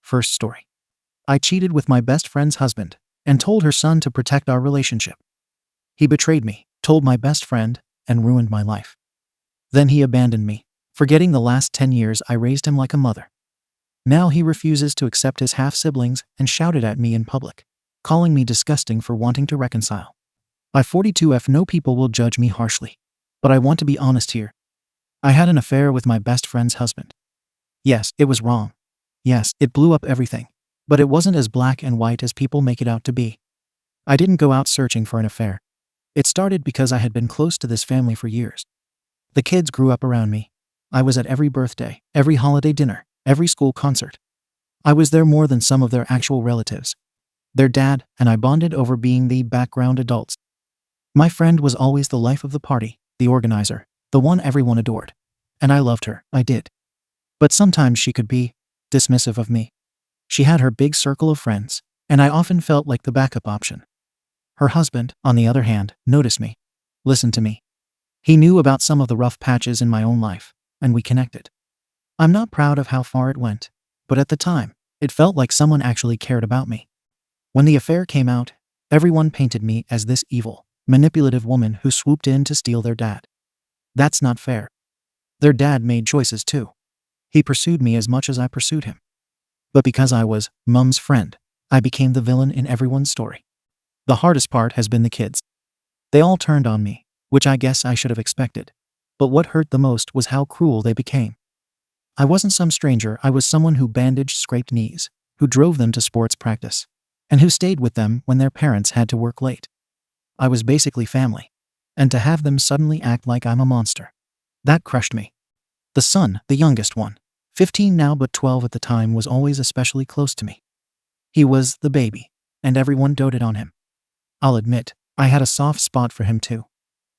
First story. I cheated with my best friend's husband and told her son to protect our relationship. He betrayed me, told my best friend, and ruined my life. Then he abandoned me, forgetting the last 10 years I raised him like a mother. Now he refuses to accept his half-siblings and shouted at me in public, calling me disgusting for wanting to reconcile. I 42F know people will judge me harshly, but I want to be honest here. I had an affair with my best friend's husband. Yes, it was wrong. Yes, it blew up everything, but it wasn't as black and white as people make it out to be. I didn't go out searching for an affair. It started because I had been close to this family for years. The kids grew up around me. I was at every birthday, every holiday dinner, every school concert. I was there more than some of their actual relatives. Their dad and I bonded over being the background adults. My friend was always the life of the party, the organizer, the one everyone adored. And I loved her, I did. But sometimes she could be dismissive of me. She had her big circle of friends, and I often felt like the backup option. Her husband, on the other hand, noticed me, listened to me. He knew about some of the rough patches in my own life, and we connected. I'm not proud of how far it went, but at the time, it felt like someone actually cared about me. When the affair came out, everyone painted me as this evil, manipulative woman who swooped in to steal their dad. That's not fair. Their dad made choices too. He pursued me as much as I pursued him. But because I was Mom's friend, I became the villain in everyone's story. The hardest part has been the kids. They all turned on me, which I guess I should have expected. But what hurt the most was how cruel they became. I wasn't some stranger, I was someone who bandaged scraped knees, who drove them to sports practice, and who stayed with them when their parents had to work late. I was basically family, and to have them suddenly act like I'm a monster, that crushed me. The son, the youngest one, 15 now but 12 at the time, was always especially close to me. He was the baby, and everyone doted on him. I'll admit, I had a soft spot for him too.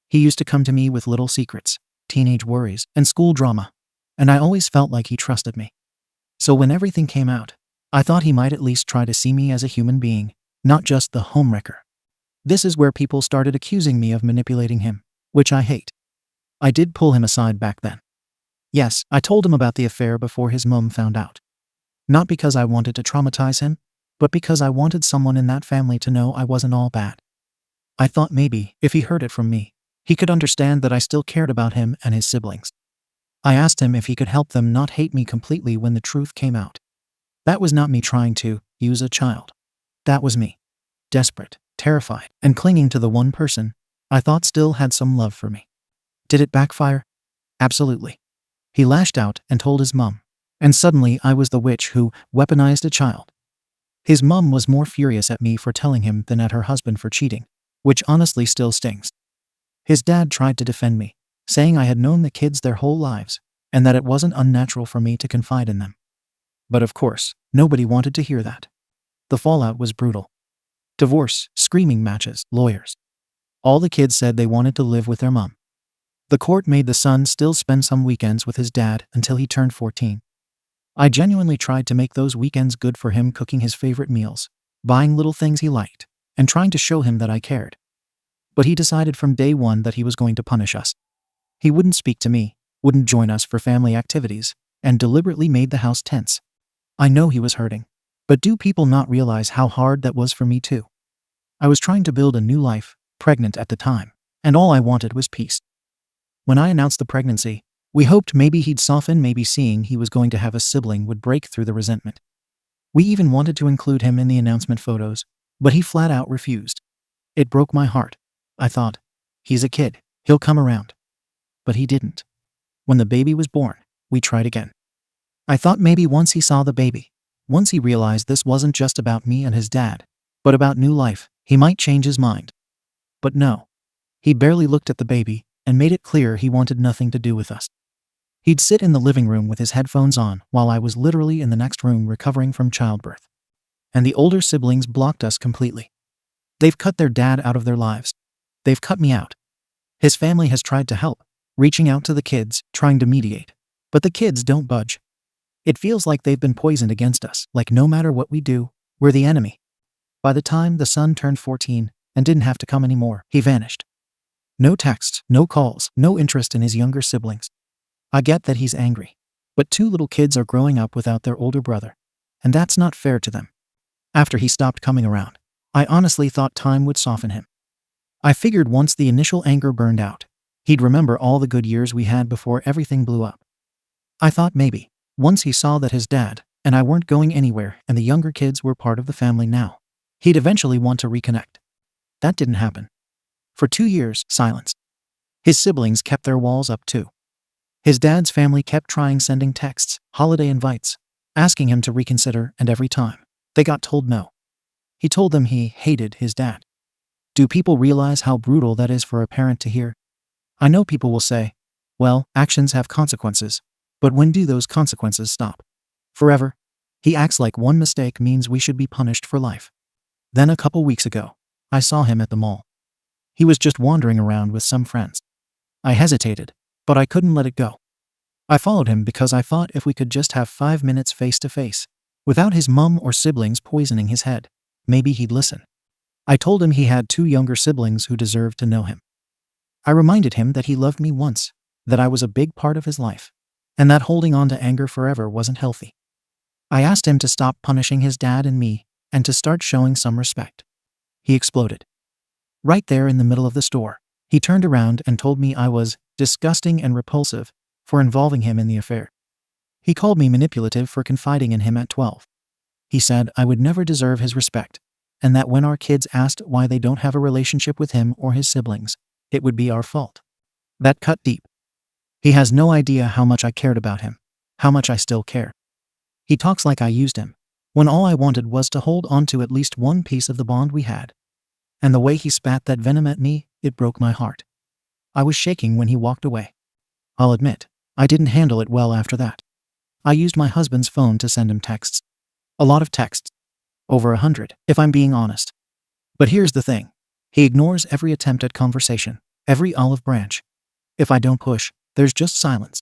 He used to come to me with little secrets, teenage worries, and school drama, and I always felt like he trusted me. So when everything came out, I thought he might at least try to see me as a human being, not just the homewrecker. This is where people started accusing me of manipulating him, which I hate. I did pull him aside back then. Yes, I told him about the affair before his mom found out. Not because I wanted to traumatize him, but because I wanted someone in that family to know I wasn't all bad. I thought maybe, if he heard it from me, he could understand that I still cared about him and his siblings. I asked him if he could help them not hate me completely when the truth came out. That was not me trying to use a child. That was me, desperate, terrified, and clinging to the one person I thought still had some love for me. Did it backfire? Absolutely. He lashed out and told his mom, and suddenly I was the witch who weaponized a child. His mom was more furious at me for telling him than at her husband for cheating, which honestly still stings. His dad tried to defend me, saying I had known the kids their whole lives, and that it wasn't unnatural for me to confide in them. But of course, nobody wanted to hear that. The fallout was brutal. Divorce, screaming matches, lawyers. All the kids said they wanted to live with their mom. The court made the son still spend some weekends with his dad until he turned 14. I genuinely tried to make those weekends good for him, cooking his favorite meals, buying little things he liked, and trying to show him that I cared. But he decided from day one that he was going to punish us. He wouldn't speak to me, wouldn't join us for family activities, and deliberately made the house tense. I know he was hurting, but do people not realize how hard that was for me too? I was trying to build a new life, pregnant at the time, and all I wanted was peace. When I announced the pregnancy, we hoped maybe he'd soften, maybe seeing he was going to have a sibling would break through the resentment. We even wanted to include him in the announcement photos, but he flat out refused. It broke my heart. I thought, he's a kid, he'll come around. But he didn't. When the baby was born, we tried again. I thought maybe once he saw the baby, once he realized this wasn't just about me and his dad, but about new life, he might change his mind. But no. He barely looked at the baby and made it clear he wanted nothing to do with us. He'd sit in the living room with his headphones on while I was literally in the next room recovering from childbirth. And the older siblings blocked us completely. They've cut their dad out of their lives. They've cut me out. His family has tried to help, reaching out to the kids, trying to mediate. But the kids don't budge. It feels like they've been poisoned against us, like no matter what we do, we're the enemy. By the time the son turned 14 and didn't have to come anymore, he vanished. No texts, no calls, no interest in his younger siblings. I get that he's angry, but 2 little kids are growing up without their older brother. and that's not fair to them. After he stopped coming around, I honestly thought time would soften him. I figured once the initial anger burned out, he'd remember all the good years we had before everything blew up. I thought maybe, once he saw that his dad and I weren't going anywhere and the younger kids were part of the family now, he'd eventually want to reconnect. That didn't happen. For 2 years, silence. His siblings kept their walls up too. His dad's family kept trying, sending texts, holiday invites, asking him to reconsider, and every time, they got told no. He told them he hated his dad. Do people realize how brutal that is for a parent to hear? I know people will say, well, actions have consequences, but when do those consequences stop? Forever? He acts like one mistake means we should be punished for life. Then a couple weeks ago, I saw him at the mall. He was just wandering around with some friends. I hesitated, but I couldn't let it go. I followed him because I thought if we could just have 5 minutes face to face, without his mom or siblings poisoning his head, maybe he'd listen. I told him he had 2 younger siblings who deserved to know him. I reminded him that he loved me once, that I was a big part of his life, and that holding on to anger forever wasn't healthy. I asked him to stop punishing his dad and me, and to start showing some respect. He exploded. Right there in the middle of the store, he turned around and told me I was disgusting and repulsive for involving him in the affair. He called me manipulative for confiding in him at 12. He said I would never deserve his respect, and that when our kids asked why they don't have a relationship with him or his siblings, it would be our fault. That cut deep. He has no idea how much I cared about him, how much I still care. He talks like I used him, when all I wanted was to hold on to at least one piece of the bond we had. And the way he spat that venom at me, it broke my heart. I was shaking when he walked away. I'll admit, I didn't handle it well after that. I used my husband's phone to send him texts. A lot of texts. Over 100, if I'm being honest. But here's the thing. He ignores every attempt at conversation, every olive branch. If I don't push, there's just silence.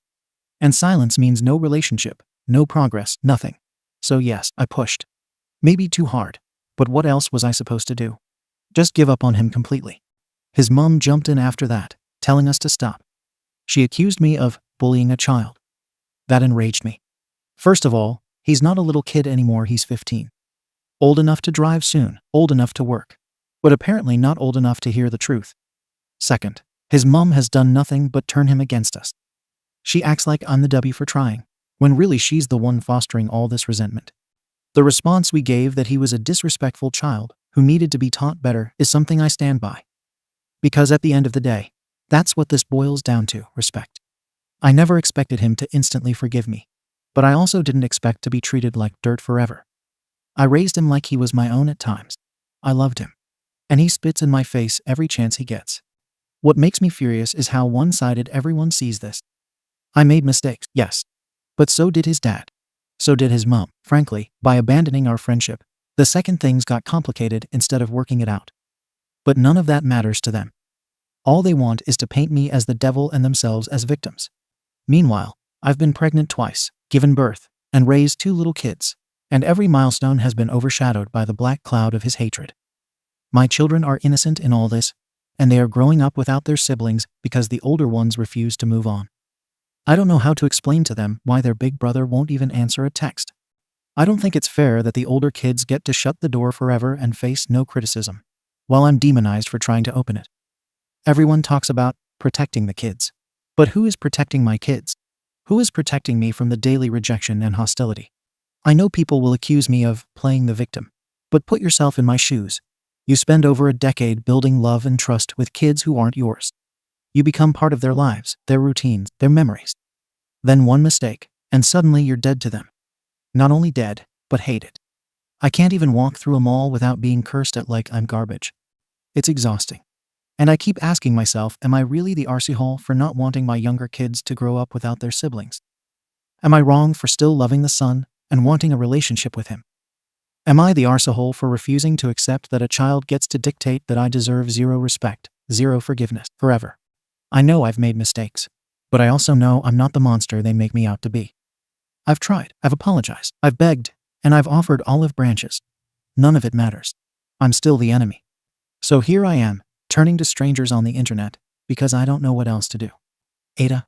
And silence means no relationship, no progress, nothing. So yes, I pushed. Maybe too hard, but what else was I supposed to do? Just give up on him completely. His mom jumped in after that, telling us to stop. She accused me of bullying a child. That enraged me. First of all, he's not a little kid anymore, he's 15. Old enough to drive soon, old enough to work, but apparently not old enough to hear the truth. Second, his mom has done nothing but turn him against us. She acts like I'm the W for trying, when really she's the one fostering all this resentment. The response we gave, that he was a disrespectful child who needed to be taught better, is something I stand by. Because at the end of the day, that's what this boils down to, respect. I never expected him to instantly forgive me, but I also didn't expect to be treated like dirt forever. I raised him like he was my own at times. I loved him. And he spits in my face every chance he gets. What makes me furious is how one-sided everyone sees this. I made mistakes, yes. But so did his dad. So did his mom. Frankly, by abandoning our friendship, the second things got complicated instead of working it out. But none of that matters to them. All they want is to paint me as the devil and themselves as victims. Meanwhile, I've been pregnant twice, given birth, and raised 2 little kids, and every milestone has been overshadowed by the black cloud of his hatred. My children are innocent in all this, and they are growing up without their siblings because the older ones refuse to move on. I don't know how to explain to them why their big brother won't even answer a text. I don't think it's fair that the older kids get to shut the door forever and face no criticism, while I'm demonized for trying to open it. Everyone talks about protecting the kids. But who is protecting my kids? Who is protecting me from the daily rejection and hostility? I know people will accuse me of playing the victim, but put yourself in my shoes. You spend over a decade building love and trust with kids who aren't yours. You become part of their lives, their routines, their memories. Then one mistake, and suddenly you're dead to them. Not only dead, but hated. I can't even walk through a mall without being cursed at like I'm garbage. It's exhausting. And I keep asking myself, am I really the arsehole for not wanting my younger kids to grow up without their siblings? Am I wrong for still loving the son and wanting a relationship with him? Am I the arsehole for refusing to accept that a child gets to dictate that I deserve 0 respect, 0 forgiveness, forever? I know I've made mistakes, but I also know I'm not the monster they make me out to be. I've tried, I've apologized, I've begged, and I've offered olive branches. None of it matters. I'm still the enemy. So here I am, turning to strangers on the internet, because I don't know what else to do. AITA.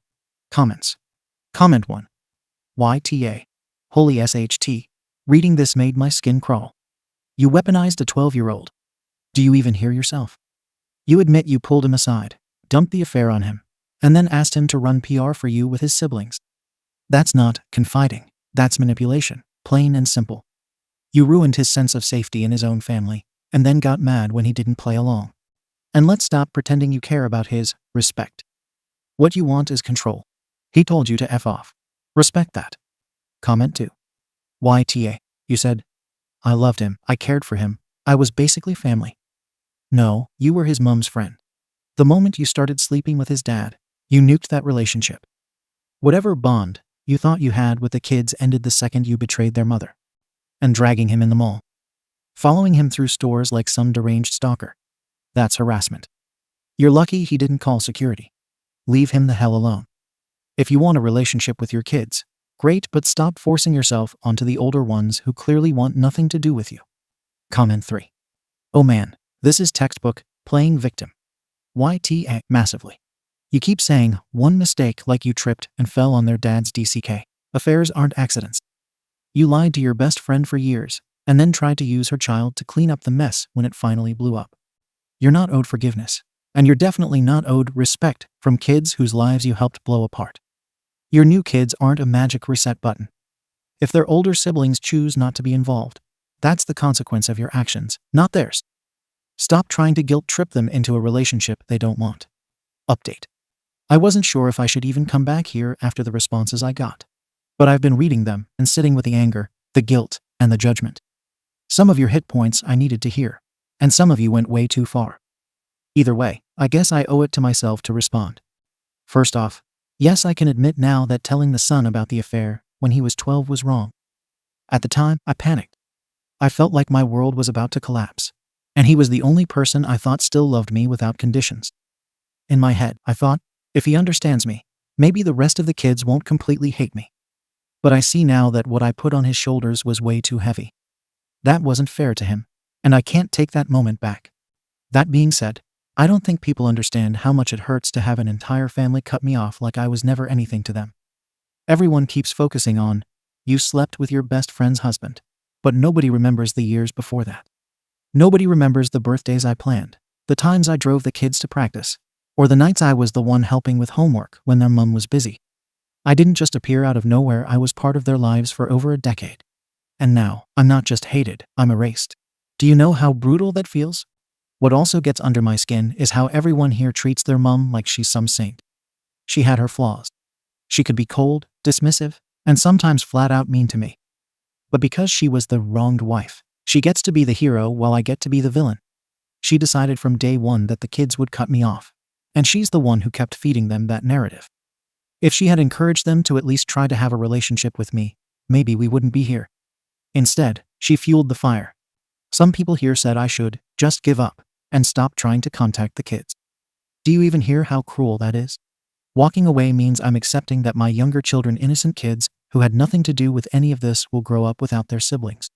Comments. Comment 1. YTA. Holy SHT. Reading this made my skin crawl. You weaponized a 12-year-old. Do you even hear yourself? You admit you pulled him aside, dumped the affair on him, and then asked him to run PR for you with his siblings. That's not confiding. That's manipulation, plain and simple. You ruined his sense of safety in his own family, and then got mad when he didn't play along. And let's stop pretending you care about his respect. What you want is control. He told you to F off. Respect that. Comment 2. YTA. You said, I loved him, I cared for him, I was basically family. No, you were his mom's friend. The moment you started sleeping with his dad, you nuked that relationship. Whatever bond you thought you had with the kids ended the second you betrayed their mother. And dragging him in the mall. Following him through stores like some deranged stalker. That's harassment. You're lucky he didn't call security. Leave him the hell alone. If you want a relationship with your kids, great, but stop forcing yourself onto the older ones who clearly want nothing to do with you. Comment 3. Oh man, this is textbook playing victim. YTA massively. You keep saying one mistake like you tripped and fell on their dad's DCK. Affairs aren't accidents. You lied to your best friend for years and then tried to use her child to clean up the mess when it finally blew up. You're not owed forgiveness, and you're definitely not owed respect from kids whose lives you helped blow apart. Your new kids aren't a magic reset button. If their older siblings choose not to be involved, that's the consequence of your actions, not theirs. Stop trying to guilt trip them into a relationship they don't want. Update. I wasn't sure if I should even come back here after the responses I got. But I've been reading them and sitting with the anger, the guilt, and the judgment. Some of your hit points I needed to hear, and some of you went way too far. Either way, I guess I owe it to myself to respond. First off, yes, I can admit now that telling the son about the affair when he was 12 was wrong. At the time, I panicked. I felt like my world was about to collapse, and he was the only person I thought still loved me without conditions. In my head, I thought, if he understands me, maybe the rest of the kids won't completely hate me. But I see now that what I put on his shoulders was way too heavy. That wasn't fair to him, and I can't take that moment back. That being said, I don't think people understand how much it hurts to have an entire family cut me off like I was never anything to them. Everyone keeps focusing on, you slept with your best friend's husband, but nobody remembers the years before that. Nobody remembers the birthdays I planned, the times I drove the kids to practice, or the nights I was the one helping with homework when their mom was busy. I didn't just appear out of nowhere, I was part of their lives for over a decade. And now, I'm not just hated, I'm erased. Do you know how brutal that feels? What also gets under my skin is how everyone here treats their mom like she's some saint. She had her flaws. She could be cold, dismissive, and sometimes flat out mean to me. But because she was the wronged wife, she gets to be the hero while I get to be the villain. She decided from day one that the kids would cut me off, and she's the one who kept feeding them that narrative. If she had encouraged them to at least try to have a relationship with me, maybe we wouldn't be here. Instead, she fueled the fire. Some people here said I should just give up and stop trying to contact the kids. Do you even hear how cruel that is? Walking away means I'm accepting that my younger children, innocent kids who had nothing to do with any of this, will grow up without their siblings.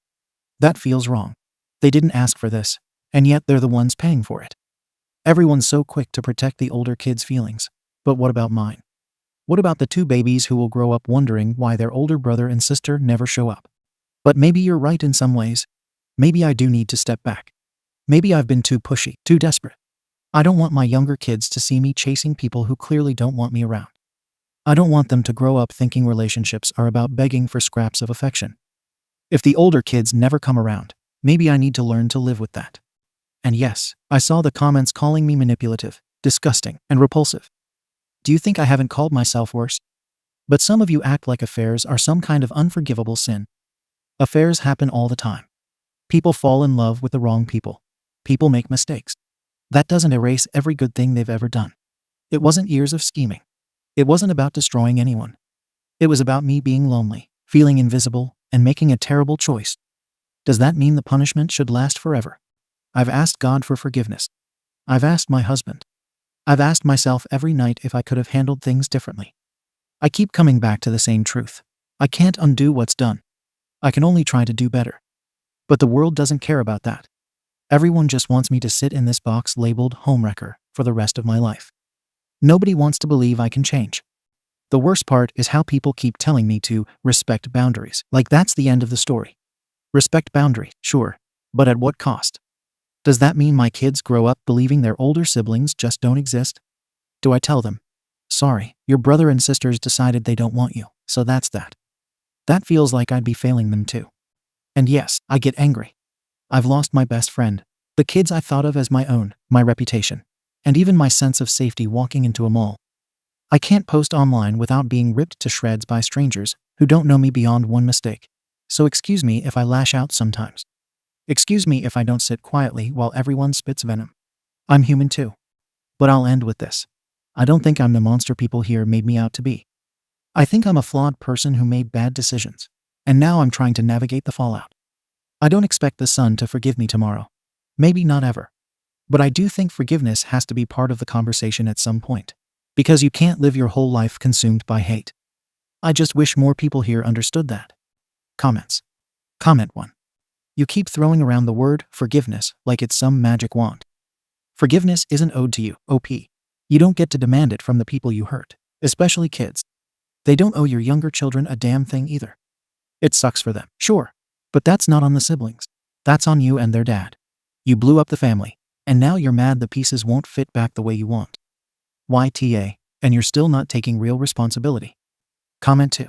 That feels wrong. They didn't ask for this, and yet they're the ones paying for it. Everyone's so quick to protect the older kids' feelings, but what about mine? What about the 2 babies who will grow up wondering why their older brother and sister never show up? But maybe you're right in some ways. Maybe I do need to step back. Maybe I've been too pushy, too desperate. I don't want my younger kids to see me chasing people who clearly don't want me around. I don't want them to grow up thinking relationships are about begging for scraps of affection. If the older kids never come around, maybe I need to learn to live with that. And yes, I saw the comments calling me manipulative, disgusting, and repulsive. Do you think I haven't called myself worse? But some of you act like affairs are some kind of unforgivable sin. Affairs happen all the time. People fall in love with the wrong people. People make mistakes. That doesn't erase every good thing they've ever done. It wasn't years of scheming. It wasn't about destroying anyone. It was about me being lonely, feeling invisible, and making a terrible choice. Does that mean the punishment should last forever? I've asked God for forgiveness. I've asked my husband. I've asked myself every night if I could have handled things differently. I keep coming back to the same truth. I can't undo what's done. I can only try to do better. But the world doesn't care about that. Everyone just wants me to sit in this box labeled homewrecker for the rest of my life. Nobody wants to believe I can change. The worst part is how people keep telling me to respect boundaries, like that's the end of the story. Respect boundaries, sure. But at what cost? Does that mean my kids grow up believing their older siblings just don't exist? Do I tell them, sorry, your brother and sisters decided they don't want you, so that's that? That feels like I'd be failing them too. And yes, I get angry. I've lost my best friend, the kids I thought of as my own, my reputation, and even my sense of safety walking into a mall. I can't post online without being ripped to shreds by strangers who don't know me beyond one mistake. So excuse me if I lash out sometimes. Excuse me if I don't sit quietly while everyone spits venom. I'm human too. But I'll end with this. I don't think I'm the monster people here made me out to be. I think I'm a flawed person who made bad decisions, and now I'm trying to navigate the fallout. I don't expect the sun to forgive me tomorrow. Maybe not ever. But I do think forgiveness has to be part of the conversation at some point. Because you can't live your whole life consumed by hate. I just wish more people here understood that. Comments. Comment 1. You keep throwing around the word forgiveness like it's some magic wand. Forgiveness isn't owed to you, OP. You don't get to demand it from the people you hurt, especially kids. They don't owe your younger children a damn thing either. It sucks for them, sure. But that's not on the siblings. That's on you and their dad. You blew up the family, and now you're mad the pieces won't fit back the way you want. YTA, and you're still not taking real responsibility. Comment 2.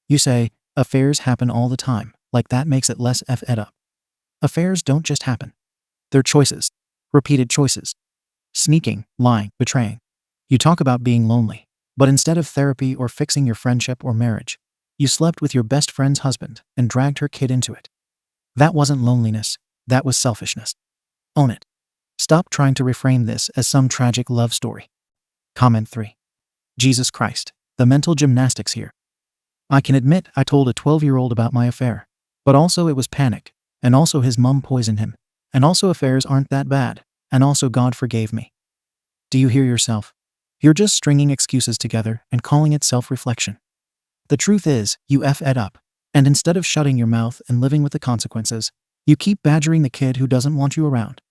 You say, affairs happen all the time, like that makes it less effed up. Affairs don't just happen. They're choices. Repeated choices. Sneaking, lying, betraying. You talk about being lonely, but instead of therapy or fixing your friendship or marriage, you slept with your best friend's husband and dragged her kid into it. That wasn't loneliness, that was selfishness. Own it. Stop trying to reframe this as some tragic love story. Comment 3. Jesus Christ, the mental gymnastics here. I can admit I told a 12-year-old about my affair, but also it was panic, and also his mum poisoned him, and also affairs aren't that bad, and also God forgave me. Do you hear yourself? You're just stringing excuses together and calling it self-reflection. The truth is, you effed up, and instead of shutting your mouth and living with the consequences, you keep badgering the kid who doesn't want you around.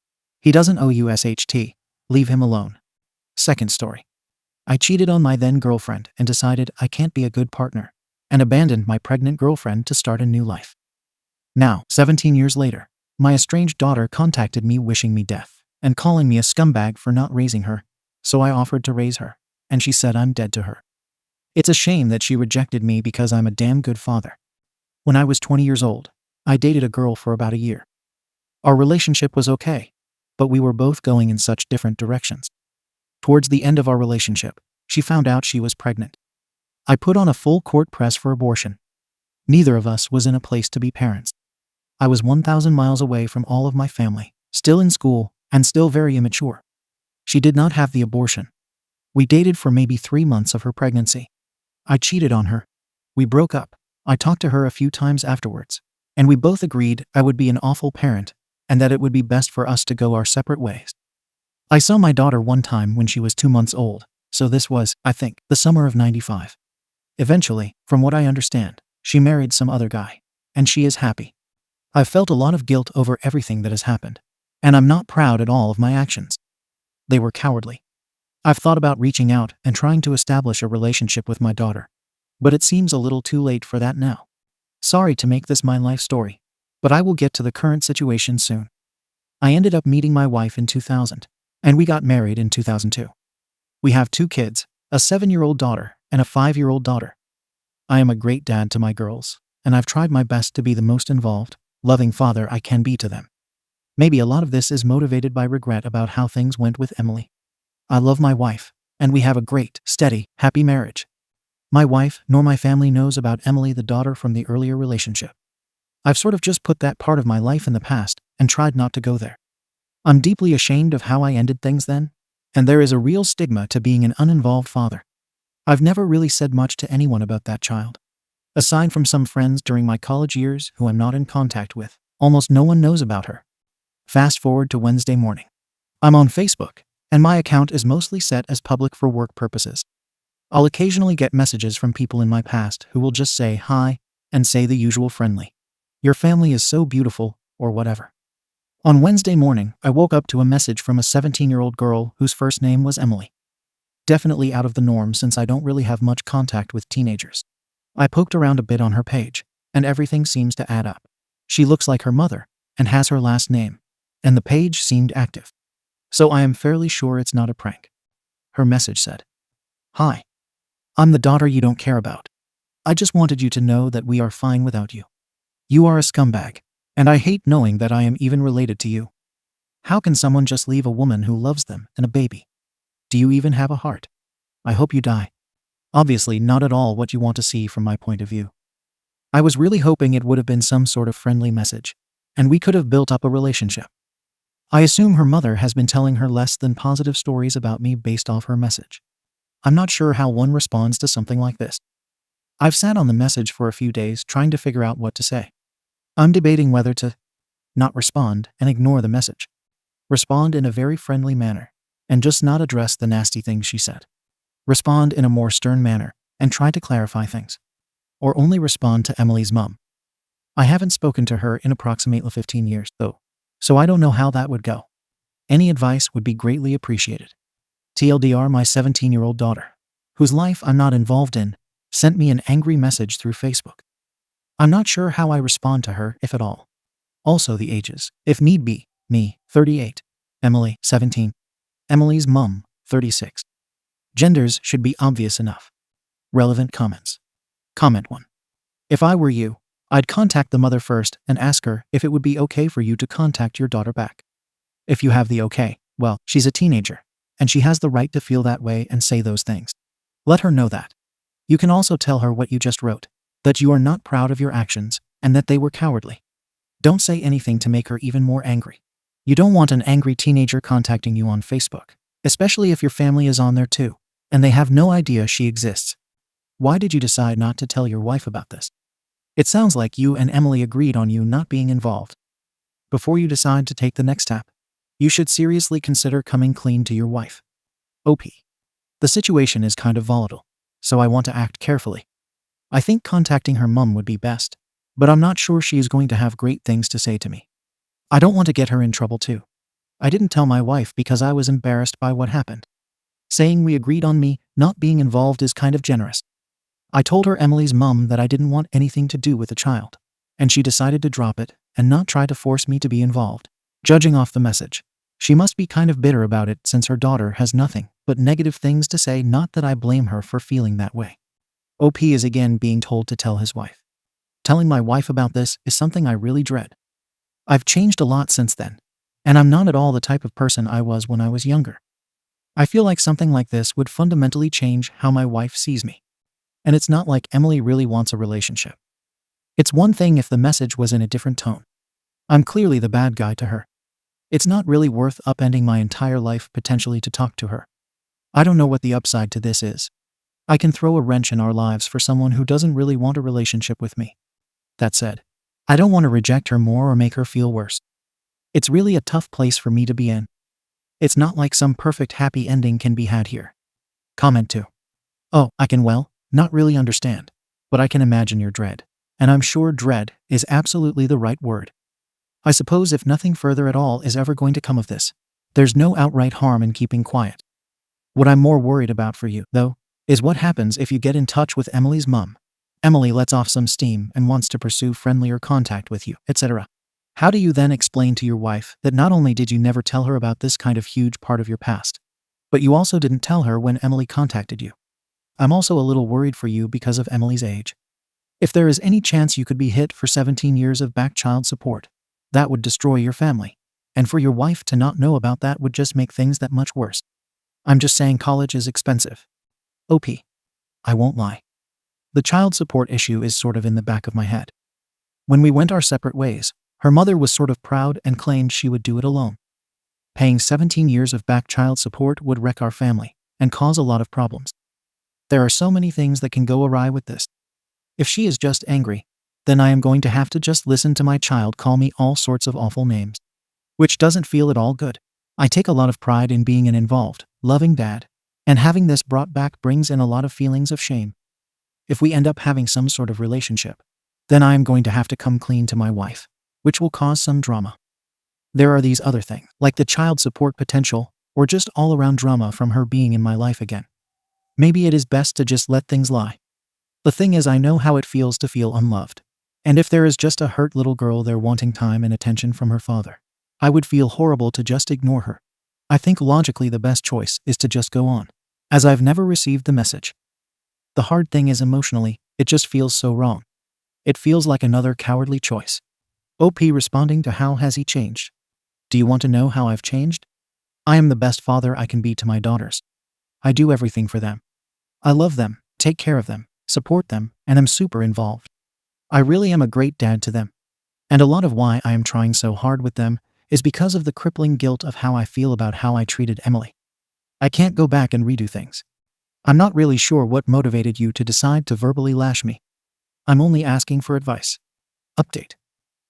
He doesn't owe you SHT. Leave him alone. Second story. I cheated on my then girlfriend and decided I can't be a good partner, and abandoned my pregnant girlfriend to start a new life. Now, 17 years later, my estranged daughter contacted me wishing me death and calling me a scumbag for not raising her, so I offered to raise her, and she said I'm dead to her. It's a shame that she rejected me because I'm a damn good father. When I was 20 years old, I dated a girl for about a year. Our relationship was okay, but we were both going in such different directions. Towards the end of our relationship, she found out she was pregnant. I put on a full court press for abortion. Neither of us was in a place to be parents. I was 1,000 miles away from all of my family, still in school, and still very immature. She did not have the abortion. We dated for maybe 3 months of her pregnancy. I cheated on her. We broke up. I talked to her a few times afterwards, and we both agreed I would be an awful parent and that it would be best for us to go our separate ways. I saw my daughter one time when she was 2 months old, so this was, I think, the summer of '95. Eventually, from what I understand, she married some other guy, and she is happy. I've felt a lot of guilt over everything that has happened, and I'm not proud at all of my actions. They were cowardly. I've thought about reaching out and trying to establish a relationship with my daughter, but it seems a little too late for that now. Sorry to make this my life story, but I will get to the current situation soon. I ended up meeting my wife in 2000, and we got married in 2002. We have 2 kids, a 7-year-old daughter and a 5-year-old daughter. I am a great dad to my girls, and I've tried my best to be the most involved, loving father I can be to them. Maybe a lot of this is motivated by regret about how things went with Emily. I love my wife, and we have a great, steady, happy marriage. My wife nor my family knows about Emily, the daughter from the earlier relationship. I've sort of just put that part of my life in the past and tried not to go there. I'm deeply ashamed of how I ended things then, and there is a real stigma to being an uninvolved father. I've never really said much to anyone about that child. Aside from some friends during my college years who I'm not in contact with, almost no one knows about her. Fast forward to Wednesday morning. I'm on Facebook, and my account is mostly set as public for work purposes. I'll occasionally get messages from people in my past who will just say hi and say the usual friendly, "Your family is so beautiful," or whatever. On Wednesday morning, I woke up to a message from a 17-year-old girl whose first name was Emily. Definitely out of the norm since I don't really have much contact with teenagers. I poked around a bit on her page, and everything seems to add up. She looks like her mother and has her last name, and the page seemed active. So I am fairly sure it's not a prank. Her message said, "Hi. I'm the daughter you don't care about. I just wanted you to know that we are fine without you. You are a scumbag, and I hate knowing that I am even related to you. How can someone just leave a woman who loves them and a baby? Do you even have a heart? I hope you die." Obviously not at all what you want to see from my point of view. I was really hoping it would have been some sort of friendly message, and we could have built up a relationship. I assume her mother has been telling her less than positive stories about me based off her message. I'm not sure how one responds to something like this. I've sat on the message for a few days trying to figure out what to say. I'm debating whether to not respond and ignore the message, respond in a very friendly manner, and just not address the nasty things she said, respond in a more stern manner and try to clarify things, or only respond to Emily's mom. I haven't spoken to her in approximately 15 years, though, so I don't know how that would go. Any advice would be greatly appreciated. TLDR, my 17-year-old daughter, whose life I'm not involved in, sent me an angry message through Facebook. I'm not sure how I respond to her, if at all. Also the ages, if need be, me, 38, Emily, 17, Emily's mum, 36. Genders should be obvious enough. Relevant comments. Comment 1. If I were you, I'd contact the mother first and ask her if it would be okay for you to contact your daughter back. If you have the okay, well, she's a teenager, and she has the right to feel that way and say those things. Let her know that. You can also tell her what you just wrote, that you are not proud of your actions and that they were cowardly. Don't say anything to make her even more angry. You don't want an angry teenager contacting you on Facebook, especially if your family is on there too, and they have no idea she exists. Why did you decide not to tell your wife about this? It sounds like you and Emily agreed on you not being involved. Before you decide to take the next step, you should seriously consider coming clean to your wife. OP. The situation is kind of volatile, so I want to act carefully. I think contacting her mum would be best, but I'm not sure she is going to have great things to say to me. I don't want to get her in trouble too. I didn't tell my wife because I was embarrassed by what happened. Saying we agreed on me not being involved is kind of generous. I told her Emily's mum that I didn't want anything to do with the child, and she decided to drop it and not try to force me to be involved. Judging off the message, she must be kind of bitter about it since her daughter has nothing but negative things to say. Not that I blame her for feeling that way. OP is again being told to tell his wife. Telling my wife about this is something I really dread. I've changed a lot since then, and I'm not at all the type of person I was when I was younger. I feel like something like this would fundamentally change how my wife sees me. And it's not like Emily really wants a relationship. It's one thing if the message was in a different tone. I'm clearly the bad guy to her. It's not really worth upending my entire life potentially to talk to her. I don't know what the upside to this is. I can throw a wrench in our lives for someone who doesn't really want a relationship with me. That said, I don't want to reject her more or make her feel worse. It's really a tough place for me to be in. It's not like some perfect happy ending can be had here. Comment 2. Oh, I can not really understand, but I can imagine your dread, and I'm sure dread is absolutely the right word. I suppose if nothing further at all is ever going to come of this, there's no outright harm in keeping quiet. What I'm more worried about for you, though, is what happens if you get in touch with Emily's mum. Emily lets off some steam and wants to pursue friendlier contact with you, etc. How do you then explain to your wife that not only did you never tell her about this kind of huge part of your past, but you also didn't tell her when Emily contacted you? I'm also a little worried for you because of Emily's age. If there is any chance you could be hit for 17 years of back child support, that would destroy your family. And for your wife to not know about that would just make things that much worse. I'm just saying college is expensive. OP. I won't lie. The child support issue is sort of in the back of my head. When we went our separate ways, her mother was sort of proud and claimed she would do it alone. Paying 17 years of back child support would wreck our family and cause a lot of problems. There are so many things that can go awry with this. If she is just angry, then I am going to have to just listen to my child call me all sorts of awful names, which doesn't feel at all good. I take a lot of pride in being an involved, loving dad, and having this brought back brings in a lot of feelings of shame. If we end up having some sort of relationship, then I am going to have to come clean to my wife, which will cause some drama. There are these other things, like the child support potential, or just all-around drama from her being in my life again. Maybe it is best to just let things lie. The thing is, I know how it feels to feel unloved, And if there is just a hurt little girl there wanting time and attention from her father, I would feel horrible to just ignore her. I think logically the best choice is to just go on, as I've never received the message. The hard thing is emotionally, it just feels so wrong. It feels like another cowardly choice. OP responding to how has he changed? Do you want to know how I've changed? I am the best father I can be to my daughters. I do everything for them. I love them, take care of them, support them, and am super involved. I really am a great dad to them. And a lot of why I am trying so hard with them is because of the crippling guilt of how I feel about how I treated Emily. I can't go back and redo things. I'm not really sure what motivated you to decide to verbally lash me. I'm only asking for advice. Update.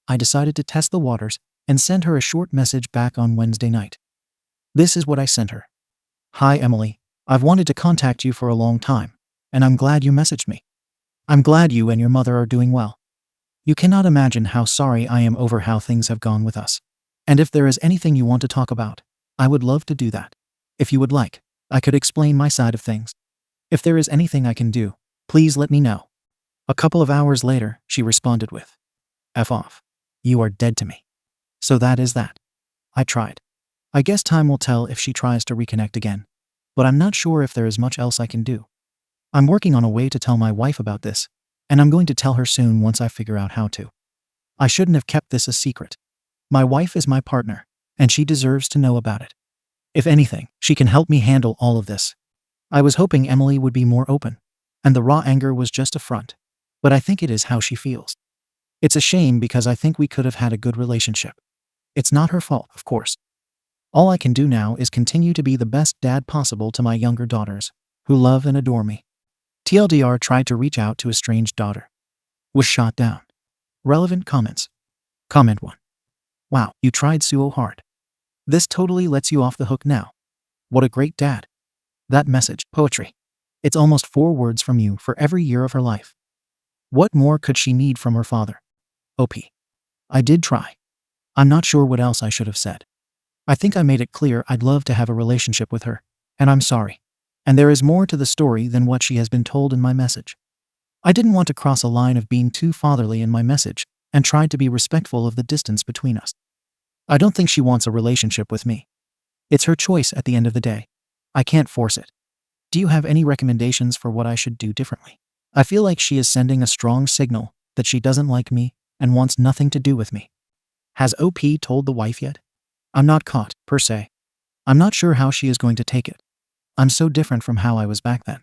I decided to test the waters and send her a short message back on Wednesday night. This is what I sent her. Hi Emily, I've wanted to contact you for a long time, and I'm glad you messaged me. I'm glad you and your mother are doing well. You cannot imagine how sorry I am over how things have gone with us. And if there is anything you want to talk about, I would love to do that. If you would like, I could explain my side of things. If there is anything I can do, please let me know. A couple of hours later, she responded with, F off. You are dead to me. So that is that. I tried. I guess time will tell if she tries to reconnect again, but I'm not sure if there is much else I can do. I'm working on a way to tell my wife about this, and I'm going to tell her soon once I figure out how to. I shouldn't have kept this a secret. My wife is my partner, and she deserves to know about it. If anything, she can help me handle all of this. I was hoping Emily would be more open, and the raw anger was just a front, but I think it is how she feels. It's a shame because I think we could have had a good relationship. It's not her fault, of course. All I can do now is continue to be the best dad possible to my younger daughters, who love and adore me. TLDR tried to reach out to estranged daughter. Was shot down. Relevant comments. Comment 1. Wow, you tried so hard. This totally lets you off the hook now. What a great dad. That message, poetry. It's almost 4 words from you for every year of her life. What more could she need from her father? OP. I did try. I'm not sure what else I should have said. I think I made it clear I'd love to have a relationship with her, and I'm sorry. And there is more to the story than what she has been told in my message. I didn't want to cross a line of being too fatherly in my message and tried to be respectful of the distance between us. I don't think she wants a relationship with me. It's her choice at the end of the day. I can't force it. Do you have any recommendations for what I should do differently? I feel like she is sending a strong signal that she doesn't like me and wants nothing to do with me. Has OP told the wife yet? I'm not caught, per se. I'm not sure how she is going to take it. I'm so different from how I was back then.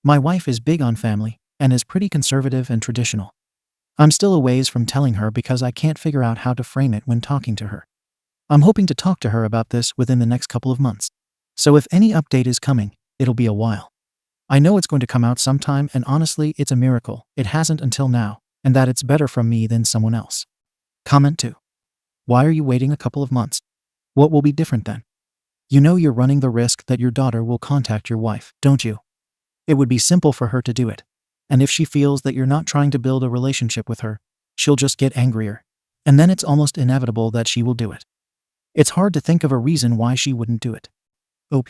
My wife is big on family and is pretty conservative and traditional. I'm still a ways from telling her because I can't figure out how to frame it when talking to her. I'm hoping to talk to her about this within the next couple of months. So if any update is coming, it'll be a while. I know it's going to come out sometime, and honestly, it's a miracle it hasn't until now, and that it's better from me than someone else. Comment 2. Why are you waiting a couple of months? What will be different then? You know you're running the risk that your daughter will contact your wife, don't you? It would be simple for her to do it. And if she feels that you're not trying to build a relationship with her, she'll just get angrier. And then it's almost inevitable that she will do it. It's hard to think of a reason why she wouldn't do it. OP.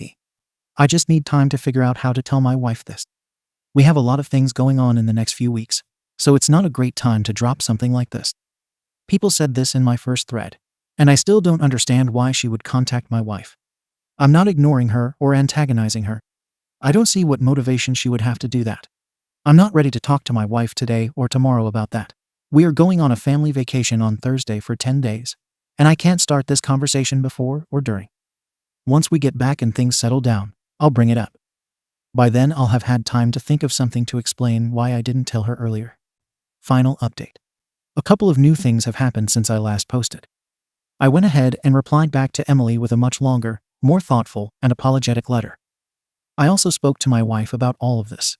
I just need time to figure out how to tell my wife this. We have a lot of things going on in the next few weeks, so it's not a great time to drop something like this. People said this in my first thread, and I still don't understand why she would contact my wife. I'm not ignoring her or antagonizing her. I don't see what motivation she would have to do that. I'm not ready to talk to my wife today or tomorrow about that. We are going on a family vacation on Thursday for 10 days, and I can't start this conversation before or during. Once we get back and things settle down, I'll bring it up. By then, I'll have had time to think of something to explain why I didn't tell her earlier. Final update. A couple of new things have happened since I last posted. I went ahead and replied back to Emily with a much longer, more thoughtful, and apologetic letter. I also spoke to my wife about all of this.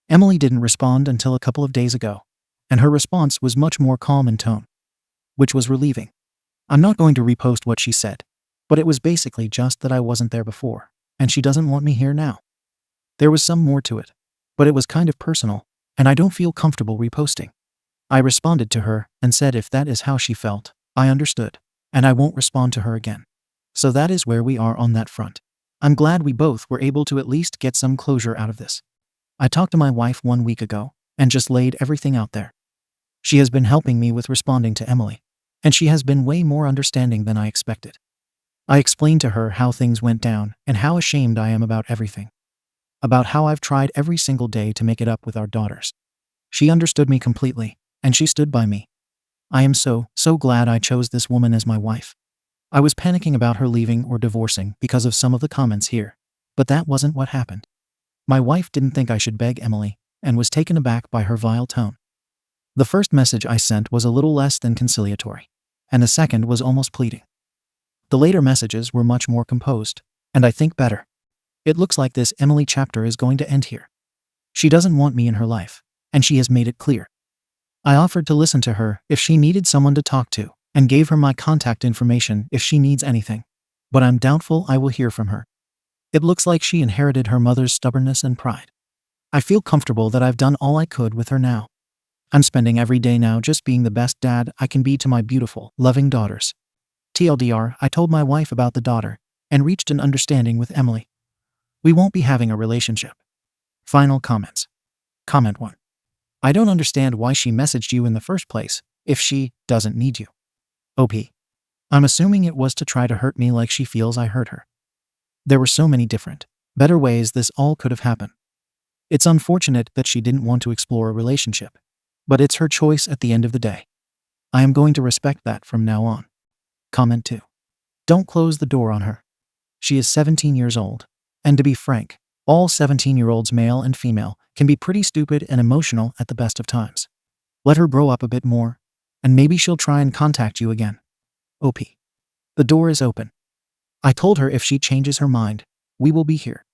Emily didn't respond until a couple of days ago, and her response was much more calm in tone, which was relieving. I'm not going to repost what she said, but it was basically just that I wasn't there before, and she doesn't want me here now. There was some more to it, but it was kind of personal, and I don't feel comfortable reposting. I responded to her and said if that is how she felt, I understood, and I won't respond to her again. So that is where we are on that front. I'm glad we both were able to at least get some closure out of this. I talked to my wife 1 week ago and just laid everything out there. She has been helping me with responding to Emily, and she has been way more understanding than I expected. I explained to her how things went down and how ashamed I am about everything. About how I've tried every single day to make it up with our daughters. She understood me completely, and she stood by me. I am so glad I chose this woman as my wife. I was panicking about her leaving or divorcing because of some of the comments here, but that wasn't what happened. My wife didn't think I should beg Emily, and was taken aback by her vile tone. The first message I sent was a little less than conciliatory, and the second was almost pleading. The later messages were much more composed, and I think better. It looks like this Emily chapter is going to end here. She doesn't want me in her life, and she has made it clear. I offered to listen to her if she needed someone to talk to, and gave her my contact information if she needs anything, but I'm doubtful I will hear from her. It looks like she inherited her mother's stubbornness and pride. I feel comfortable that I've done all I could with her now. I'm spending every day now just being the best dad I can be to my beautiful, loving daughters. TLDR, I told my wife about the daughter, and reached an understanding with Emily. We won't be having a relationship. Final comments. Comment 1. I don't understand why she messaged you in the first place, if she doesn't need you. OP. I'm assuming it was to try to hurt me like she feels I hurt her. There were so many different, better ways this all could have happened. It's unfortunate that she didn't want to explore a relationship, but it's her choice at the end of the day. I am going to respect that from now on. Comment 2. Don't close the door on her. She is 17 years old, and to be frank, all 17-year-olds, male and female, can be pretty stupid and emotional at the best of times. Let her grow up a bit more, and maybe she'll try and contact you again. OP. The door is open. I told her if she changes her mind, we will be here.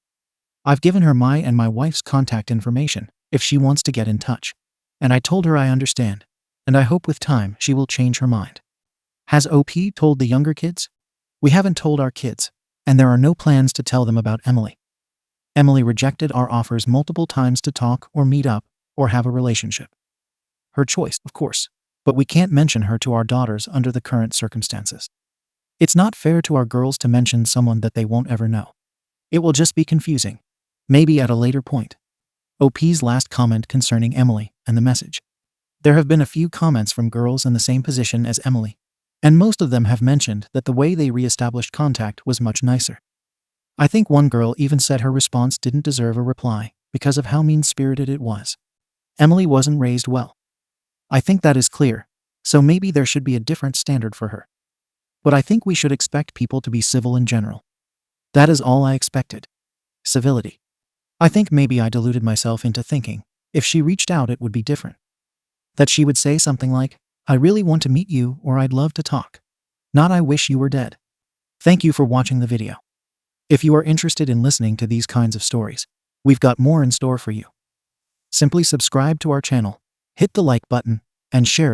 I've given her my and my wife's contact information if she wants to get in touch, and I told her I understand, and I hope with time she will change her mind. Has OP told the younger kids? We haven't told our kids, and there are no plans to tell them about Emily. Emily rejected our offers multiple times to talk or meet up or have a relationship. Her choice, of course, but we can't mention her to our daughters under the current circumstances. It's not fair to our girls to mention someone that they won't ever know. It will just be confusing, maybe at a later point. OP's last comment concerning Emily and the message. There have been a few comments from girls in the same position as Emily, and most of them have mentioned that the way they re-established contact was much nicer. I think one girl even said her response didn't deserve a reply because of how mean-spirited it was. Emily wasn't raised well. I think that is clear, so maybe there should be a different standard for her. But I think we should expect people to be civil in general. That is all I expected. Civility. I think maybe I deluded myself into thinking, if she reached out it would be different. That she would say something like, I really want to meet you, or I'd love to talk. Not I wish you were dead. Thank you for watching the video. If you are interested in listening to these kinds of stories, we've got more in store for you. Simply subscribe to our channel, hit the like button, and share it